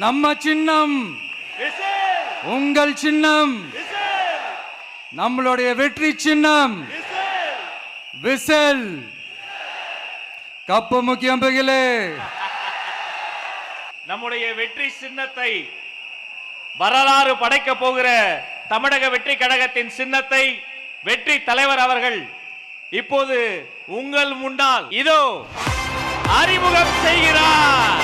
நம்ம சின்னம், உங்கள் சின்னம், நம்மளுடைய வெற்றி சின்னம் விசில். கப்பு முக்கியம் பகிலே. நம்முடைய வெற்றி சின்னத்தை வரலாறு படைக்க போகிற தமிழக வெற்றி கழகத்தின் சின்னத்தை வெற்றி தலைவர் அவர்கள் இப்போது உங்கள் முன்னால் இதோ அறிமுகம் செய்கிறார்.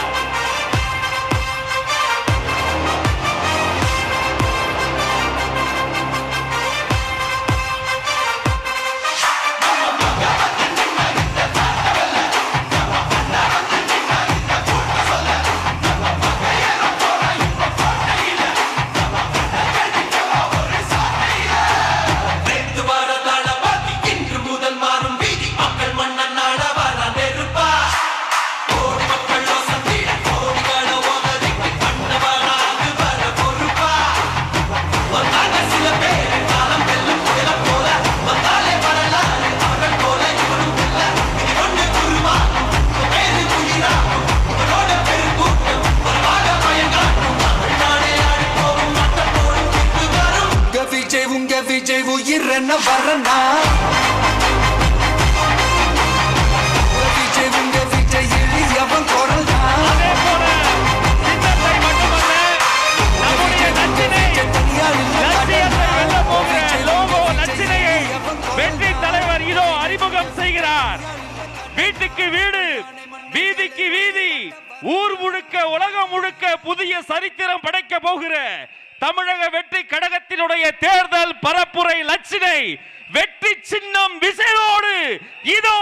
விஜய் உயிரென்ன வரனா விஜய் உங்க விஜய் எளியவன் குரல் வெற்றி தலைவர் இதோ அறிமுகம் செய்கிறார். வீட்டுக்கு வீடு, வீதிக்கு வீதி, ஊர் முழுக்க உலகம் முழுக்க புதிய சரித்திரம் படைக்க போகிற தமிழக வெற்றி கழகத்தினுடைய தேர்தல் பரப்புரை லட்சினை வெற்றி சின்னம் விசையோடு இதோ